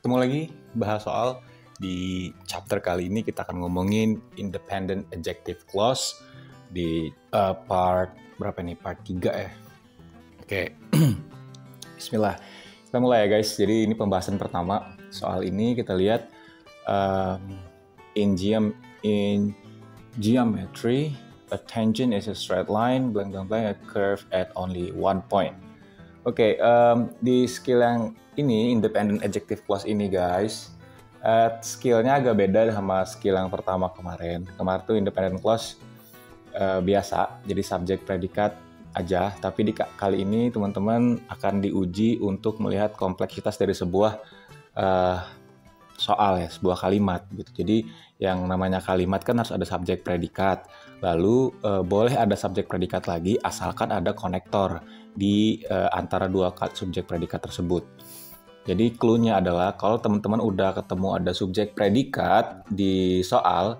Ketemu lagi bahas soal di chapter kali ini kita akan ngomongin independent adjective clause di part berapa nih? Part 3 ya. Oke. Bismillah. Kita mulai ya guys. Jadi ini pembahasan pertama. Soal ini kita lihat in geometry a tangent is a straight line blank blank blank a curve at only one point. Oke, di skill yang ini, independent adjective clause ini guys, skillnya agak beda sama skill yang pertama kemarin. Kemarin tuh independent clause biasa, jadi subjek predikat aja. Tapi di kali ini teman-teman akan diuji untuk melihat kompleksitas dari sebuah soal ya, sebuah kalimat gitu. Jadi yang namanya kalimat kan harus ada subjek predikat. Lalu boleh ada subjek predikat lagi asalkan ada konektor di antara dua subjek predikat tersebut. Jadi clue-nya adalah kalau teman-teman udah ketemu ada subjek predikat di soal,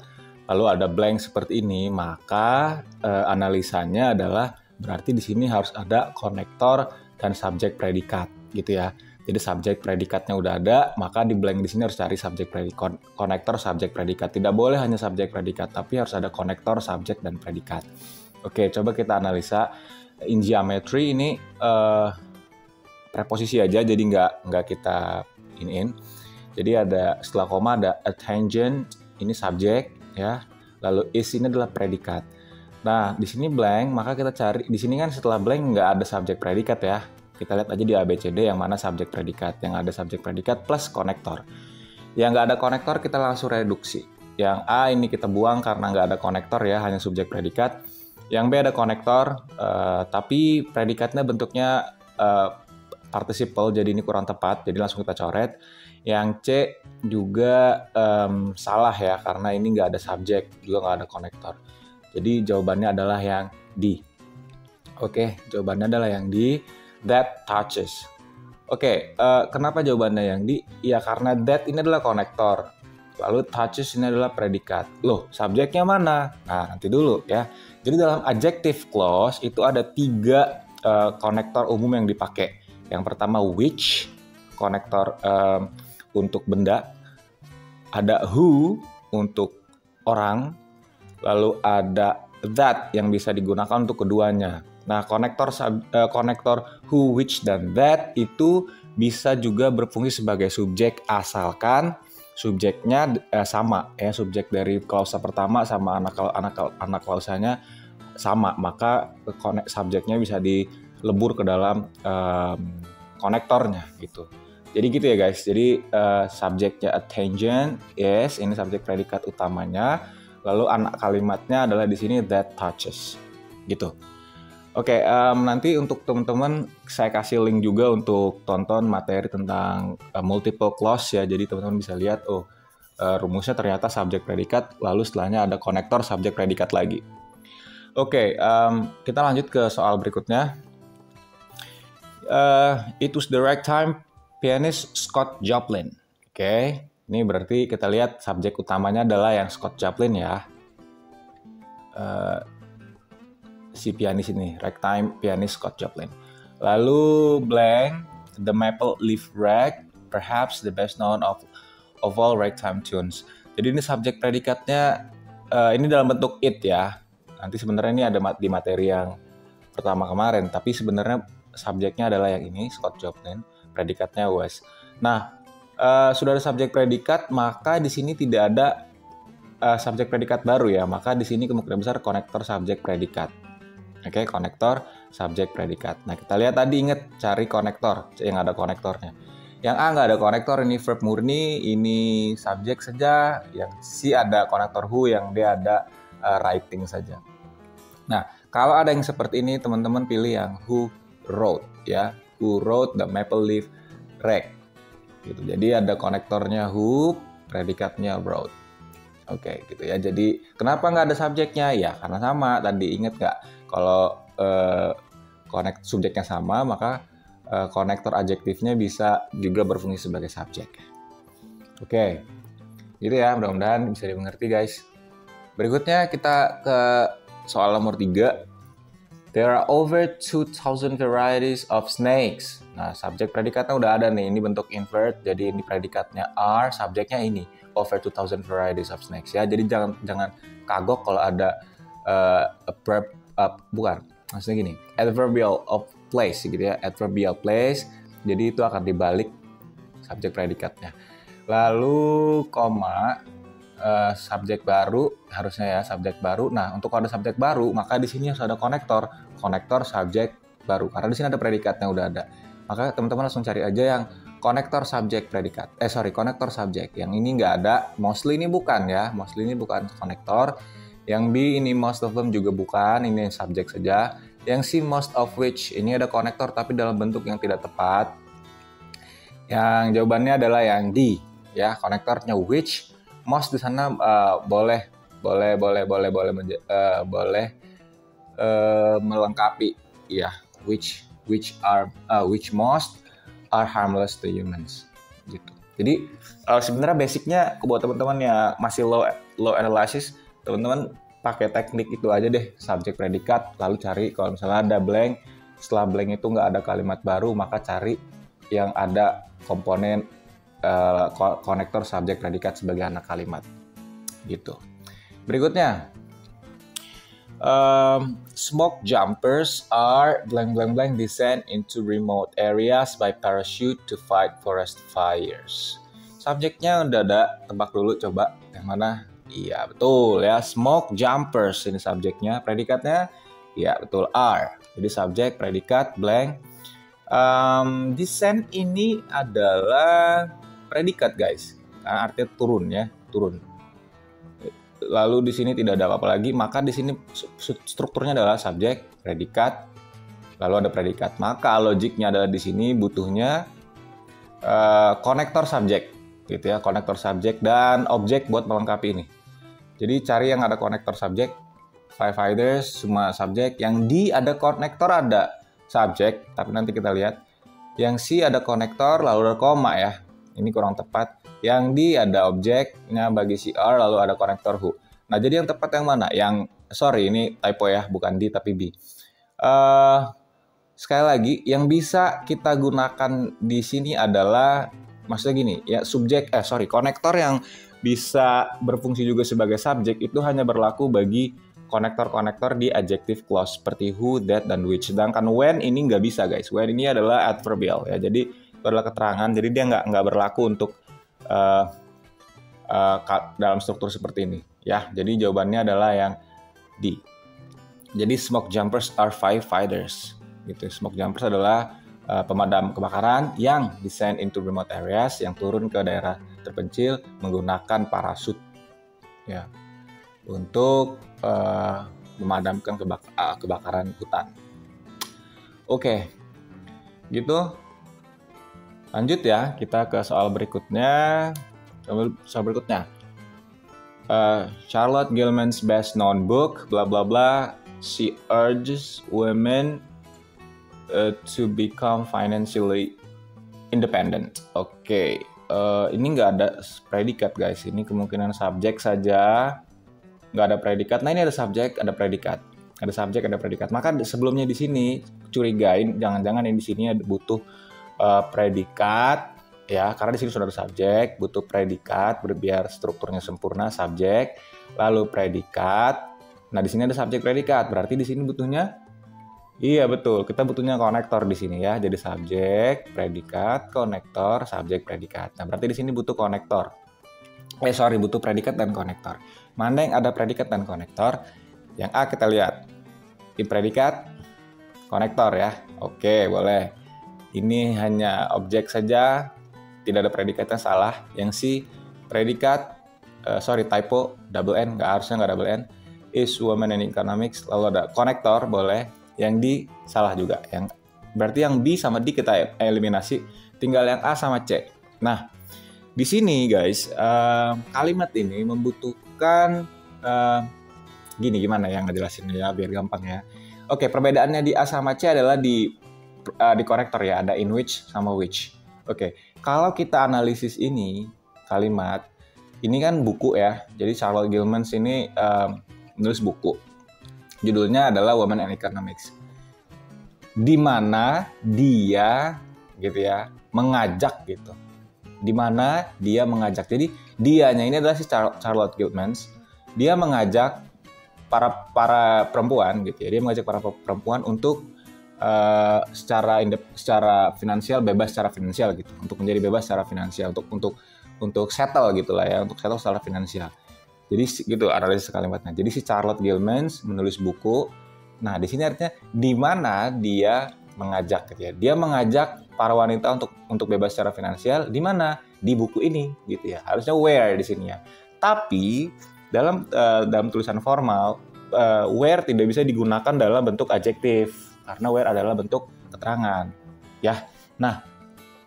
lalu ada blank seperti ini, maka analisanya adalah berarti di sini harus ada konektor dan subjek predikat gitu ya. Jadi subjek predikatnya udah ada, maka di blank di sini harus cari subjek predikat, konektor subjek predikat. Tidak boleh hanya subjek predikat, tapi harus ada konektor subjek dan predikat. Oke, coba kita analisa. In geometry ini preposisi aja, jadi nggak kita iniin. Jadi ada setelah koma ada a tangent, ini subjek ya. Lalu is ini adalah predikat. Nah di sini blank, maka kita cari di sini kan setelah blank nggak ada subjek predikat ya. Kita lihat aja di ABCD yang mana subjek predikat. Yang ada subjek predikat plus konektor. Yang nggak ada konektor kita langsung reduksi. Yang A ini kita buang karena nggak ada konektor ya, hanya subjek predikat. Yang B ada konektor, tapi predikatnya bentuknya participle, jadi ini kurang tepat, jadi langsung kita coret. Yang C juga salah ya, karena ini nggak ada subjek, juga nggak ada konektor. Jadi jawabannya adalah yang D. Oke, jawabannya adalah yang D, that touches. Oke, kenapa jawabannya yang D? Ya karena that ini adalah konektor. Lalu touches ini adalah predikat. Loh, subjeknya mana? Nah, nanti dulu ya. Jadi dalam adjective clause itu ada 3 konektor umum yang dipakai. Yang pertama which, konektor untuk benda. Ada who untuk orang. Lalu ada that yang bisa digunakan untuk keduanya. Nah, konektor who, which, dan that itu bisa juga berfungsi sebagai subjek asalkan subjeknya sama ya, subjek dari klausa pertama sama anak klausanya sama, maka subjeknya bisa dilebur ke dalam konektornya gitu. Jadi gitu ya guys. Jadi subjeknya a tangent, yes, ini subjek predikat utamanya. Lalu anak kalimatnya adalah di sini that touches gitu. Oke, nanti untuk teman-teman saya kasih link juga untuk tonton materi tentang multiple clause ya. Jadi teman-teman bisa lihat, rumusnya ternyata subjek predikat, lalu setelahnya ada konektor subjek predikat lagi. Oke, kita lanjut ke soal berikutnya. It was the ragtime pianist Scott Joplin. Oke, ini berarti kita lihat subjek utamanya adalah yang Scott Joplin ya. Si pianis ini, ragtime pianist Scott Joplin. Lalu blank, the Maple Leaf Rag, perhaps the best known of all ragtime tunes. Jadi ini subjek predikatnya ini dalam bentuk it ya. Nanti sebenarnya ini ada di materi yang pertama kemarin, tapi sebenarnya subjeknya adalah yang ini, Scott Joplin, predikatnya was. Nah, sudah ada subjek predikat, maka di sini tidak ada subjek predikat baru ya. Maka di sini kemungkinan besar konektor subjek predikat. Oke, konektor, subjek, predikat. Nah, kita lihat tadi, ingat cari konektor yang ada konektornya. Yang A nggak ada konektor, ini verb murni, ini subjek saja. Yang C ada konektor who, yang D ada writing saja. Nah, kalau ada yang seperti ini, teman-teman pilih yang who wrote ya. Who wrote the Maple Leaf Rag. Gitu. Jadi ada konektornya who, predikatnya wrote. Oke, gitu ya. Jadi kenapa nggak ada subjeknya? Ya karena sama. Tadi ingat nggak? Kalau subjeknya sama, maka konektor adjektifnya bisa juga berfungsi sebagai subjek. Oke, gitu ya. Mudah-mudahan bisa dimengerti guys. Berikutnya kita ke soal nomor 3. There are over 2,000 varieties of snakes. Nah, subjek predikatnya udah ada nih. Ini bentuk invert, jadi ini predikatnya are, subjeknya ini over 2,000 varieties of snakes ya. Jadi jangan kagok kalau ada verb bukan. Maksudnya gini, adverbial of place gitu ya, adverbial place. Jadi itu akan dibalik subjek predikatnya. Lalu koma, subjek baru harusnya ya, subjek baru. Nah, untuk ada subjek baru, maka di sini harus ada konektor subjek baru. Karena di sini ada predikatnya udah ada. Maka teman-teman langsung cari aja yang konektor subjek predikat. Konektor subjek. Yang ini nggak ada. Mostly ini bukan ya. Mostly ini bukan konektor. Yang B ini most of them juga bukan. Ini subjek saja. Yang C most of which. Ini ada konektor tapi dalam bentuk yang tidak tepat. Yang jawabannya adalah yang D. Ya, konektornya which. Most di sana boleh melengkapi ya, which most are harmless to humans gitu. Jadi sebenarnya basicnya buat teman-teman yang masih low analysis, teman-teman pakai teknik itu aja deh, subjek predikat, lalu cari kalau misalnya ada blank, setelah blank itu nggak ada kalimat baru, maka cari yang ada komponen konektor subjek predikat sebagai anak kalimat gitu. Berikutnya, smoke jumpers are blank blank blank descend into remote areas by parachute to fight forest fires. Subjeknya udah ada, tebak dulu coba yang mana? Iya betul ya, smoke jumpers ini subjeknya, predikatnya iya betul are. Jadi subjek predikat blank. Descend ini adalah predikat guys, karena artinya turun ya, turun. Lalu di sini tidak ada apa-apa lagi, maka di sini strukturnya adalah subjek, predikat, lalu ada predikat. Maka logiknya adalah di sini butuhnya konektor subjek, gitu ya, konektor subjek dan objek buat melengkapi ini. Jadi cari yang ada konektor subjek, five fighters semua subjek. Yang D ada konektor ada subjek, tapi nanti kita lihat. Yang C ada konektor lalu ada koma ya, ini kurang tepat. Yang D ada objeknya bagi CR lalu ada konektor who. Nah, jadi yang tepat yang mana? Ini typo ya, bukan D tapi B. Sekali lagi, yang bisa kita gunakan di sini adalah, maksudnya gini, ya konektor yang bisa berfungsi juga sebagai subjek itu hanya berlaku bagi konektor-konektor di adjective clause seperti who, that, dan which. Sedangkan when ini nggak bisa guys. When ini adalah adverbial ya, jadi itu adalah keterangan, jadi dia nggak berlaku untuk dalam struktur seperti ini ya. Jadi jawabannya adalah yang D. Jadi smoke jumpers are firefighters gitu. Smoke jumpers adalah pemadam kebakaran yang descend into remote areas, yang turun ke daerah terpencil menggunakan parasut ya untuk memadamkan kebakaran hutan. Oke, gitu. Lanjut ya, kita ke soal berikutnya. Charlotte Gilman's best known book, bla bla bla. She urges women to become financially independent. Oke. Ini nggak ada predikat guys. Ini kemungkinan subjek saja. Nggak ada predikat. Nah, ini ada subjek, ada predikat. Ada subjek, ada predikat. Maka sebelumnya di sini curigain, jangan-jangan yang di sini butuh predikat ya, karena di sini sudah ada subjek, butuh predikat biar strukturnya sempurna, subjek lalu predikat. Nah, di sini ada subjek predikat, berarti di sini butuhnya, iya betul, kita butuhnya konektor di sini ya. Jadi subjek, predikat, konektor, subjek, predikat. Nah, berarti di sini butuh konektor. Butuh predikat dan konektor. Mana yang ada predikat dan konektor? Yang A kita lihat. Di predikat, konektor ya. Oke, boleh. Ini hanya objek saja, tidak ada predikatnya, salah. Yang C, predikat, typo, double N, harusnya nggak double N. Is woman in economics, lalu ada konektor, boleh. Yang D, salah juga. Berarti yang B sama D kita eliminasi, tinggal yang A sama C. Nah, di sini guys, kalimat ini membutuhkan, gimana ya ngejelasin ya, biar gampang ya. Oke, perbedaannya di A sama C adalah di konektor ya, ada in which sama which. Oke, kalau kita analisis ini kalimat, ini kan buku ya. Jadi Charlotte Gilman ini menulis buku. Judulnya adalah Women and Economics. di mana dia gitu ya mengajak gitu. Di mana dia mengajak. Jadi dianya ini adalah si Charlotte Gilmans. Dia mengajak para perempuan gitu ya. Dia mengajak para perempuan untuk secara finansial bebas secara finansial gitu. Untuk menjadi bebas secara finansial, untuk settle gitulah ya, untuk settle secara finansial. Jadi gitu analisis kalimatnya. Jadi si Charlotte Gilmans menulis buku. Nah, di sini artinya di mana dia mengajak gitu ya. Dia mengajak para wanita untuk bebas secara finansial di mana? Di buku ini gitu ya. Harusnya where di sini ya. Tapi dalam tulisan formal where tidak bisa digunakan dalam bentuk adjektif karena where adalah bentuk keterangan. Ya. Nah,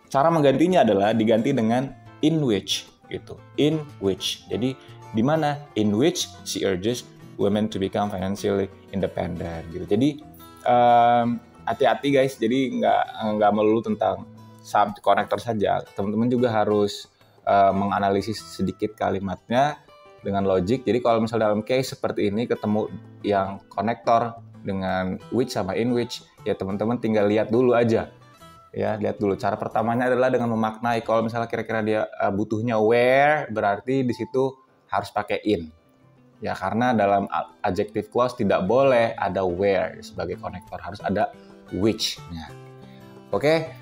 cara menggantinya adalah diganti dengan in which gitu. In which. Jadi di mana? In which she urges women to become financially independent gitu. Jadi hati-hati guys, jadi nggak melulu tentang subject connector saja. Teman-teman juga harus menganalisis sedikit kalimatnya dengan logik. Jadi kalau misalnya dalam case seperti ini ketemu yang konektor dengan which sama in which, ya teman-teman tinggal lihat dulu aja. Ya, lihat dulu. Cara pertamanya adalah dengan memaknai. Kalau misalnya kira-kira dia butuhnya where, berarti di situ harus pakai in. Ya, karena dalam adjective clause tidak boleh ada where sebagai konektor, harus ada which-nya. Oke,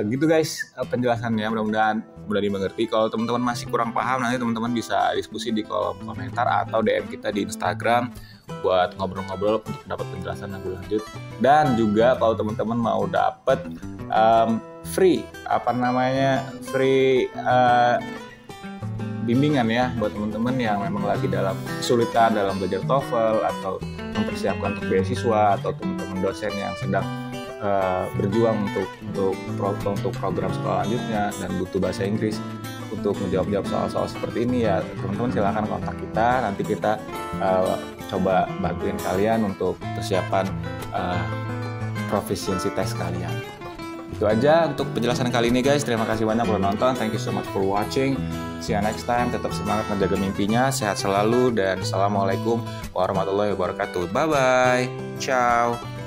gitu guys penjelasannya, mudah-mudahan mudah dimengerti. Kalau teman-teman masih kurang paham, nanti teman-teman bisa diskusi di kolom komentar atau DM kita di Instagram buat ngobrol-ngobrol untuk dapat penjelasan lebih lanjut. Dan juga kalau teman-teman mau dapat free bimbingan ya buat teman-teman yang memang lagi dalam kesulitan dalam belajar TOEFL atau mempersiapkan untuk beasiswa, atau teman-teman dosen yang sedang berjuang untuk program sekolah lanjutnya dan butuh bahasa Inggris untuk menjawab soal-soal seperti ini, ya teman-teman silahkan kontak kita, nanti kita coba bantuin kalian untuk persiapan proficiency test kalian. Itu aja untuk penjelasan kali ini guys. Terima kasih banyak udah nonton. Thank you so much for watching. See you next time. Tetap semangat menjaga mimpinya. Sehat selalu dan assalamualaikum warahmatullahi wabarakatuh. Bye bye. Ciao.